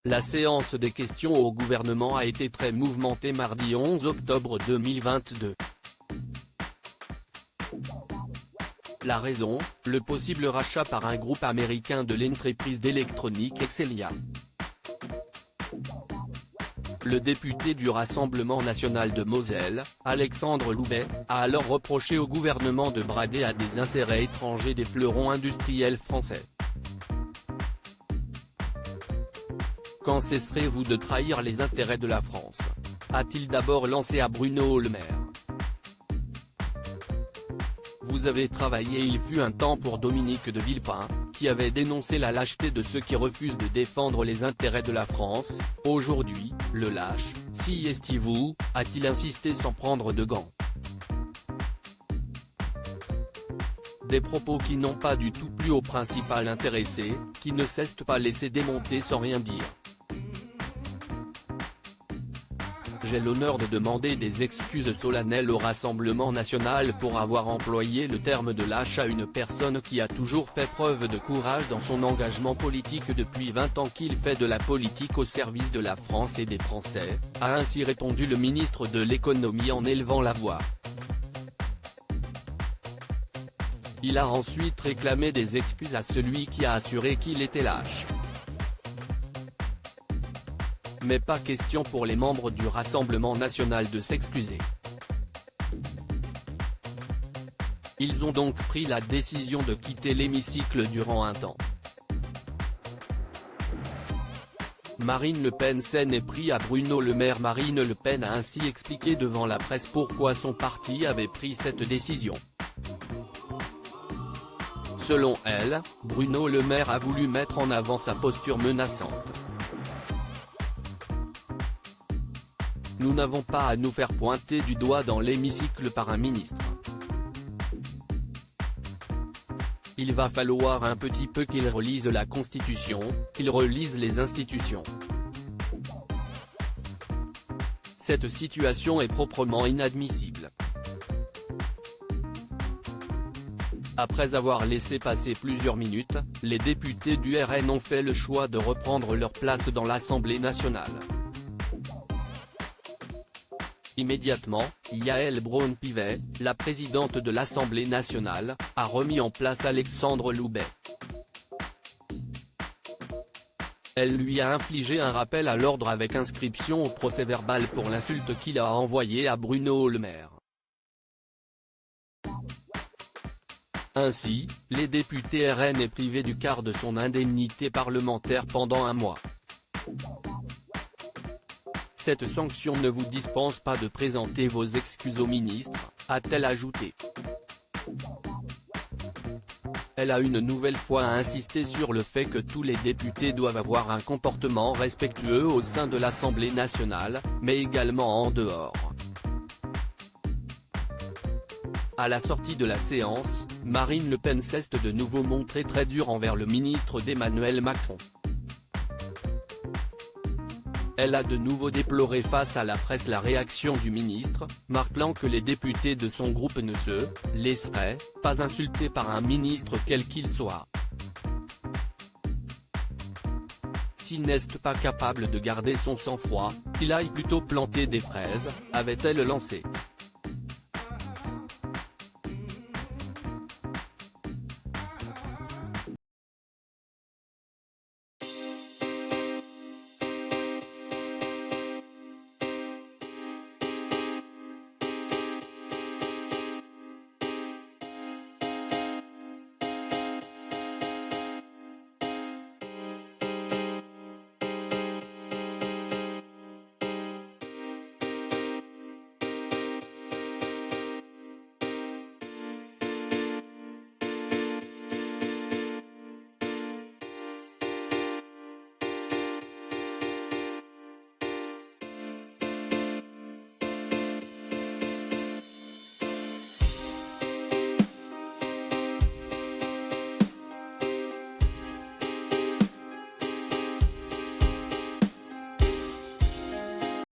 La séance des questions au gouvernement a été très mouvementée mardi 11 octobre 2022. La raison, le possible rachat par un groupe américain de l'entreprise d'électronique Excelia. Le député du Rassemblement national de Moselle, Alexandre Loubet, a alors reproché au gouvernement de brader à des intérêts étrangers des fleurons industriels français. Quand cesserez-vous de trahir les intérêts de la France ? A-t-il d'abord lancé à Bruno Le Maire. Vous avez travaillé. Il fut un temps pour Dominique de Villepin, qui avait dénoncé la lâcheté de ceux qui refusent de défendre les intérêts de la France. Aujourd'hui, le lâche, si estivez-vous, a-t-il insisté sans prendre de gants. Des propos qui n'ont pas du tout plu au principal intéressé, qui ne cesse pas laisser démonter sans rien dire. J'ai l'honneur de demander des excuses solennelles au Rassemblement national pour avoir employé le terme de lâche à une personne qui a toujours fait preuve de courage dans son engagement politique depuis 20 ans qu'il fait de la politique au service de la France et des Français, a ainsi répondu le ministre de l'économie en élevant la voix. Il a ensuite réclamé des excuses à celui qui a assuré qu'il était lâche. Mais pas question pour les membres du Rassemblement national de s'excuser. Ils ont donc pris la décision de quitter l'hémicycle durant un temps. Marine Le Pen s'en est pris à Bruno Le Maire. Marine Le Pen a ainsi expliqué devant la presse pourquoi son parti avait pris cette décision. Selon elle, Bruno Le Maire a voulu mettre en avant sa posture menaçante. Nous n'avons pas à nous faire pointer du doigt dans l'hémicycle par un ministre. Il va falloir un petit peu qu'il relise la Constitution, qu'il relise les institutions. Cette situation est proprement inadmissible. Après avoir laissé passer plusieurs minutes, les députés du RN ont fait le choix de reprendre leur place dans l'Assemblée nationale. Immédiatement, Yaël Braun-Pivet, la présidente de l'Assemblée nationale, a remis en place Alexandre Loubet. Elle lui a infligé un rappel à l'ordre avec inscription au procès-verbal pour l'insulte qu'il a envoyée à Bruno Le Maire. Ainsi, les députés RN est privé du quart de son indemnité parlementaire pendant un mois. Cette sanction ne vous dispense pas de présenter vos excuses au ministre, a-t-elle ajouté. Elle a une nouvelle fois insisté sur le fait que tous les députés doivent avoir un comportement respectueux au sein de l'Assemblée nationale, mais également en dehors. À la sortie de la séance, Marine Le Pen s'est de nouveau montrée très dure envers le ministre d'Emmanuel Macron. Elle a de nouveau déploré face à la presse la réaction du ministre, martelant que les députés de son groupe ne se laisseraient pas insulter par un ministre quel qu'il soit. S'il n'est pas capable de garder son sang-froid, qu'il aille plutôt planter des fraises, avait-elle lancé.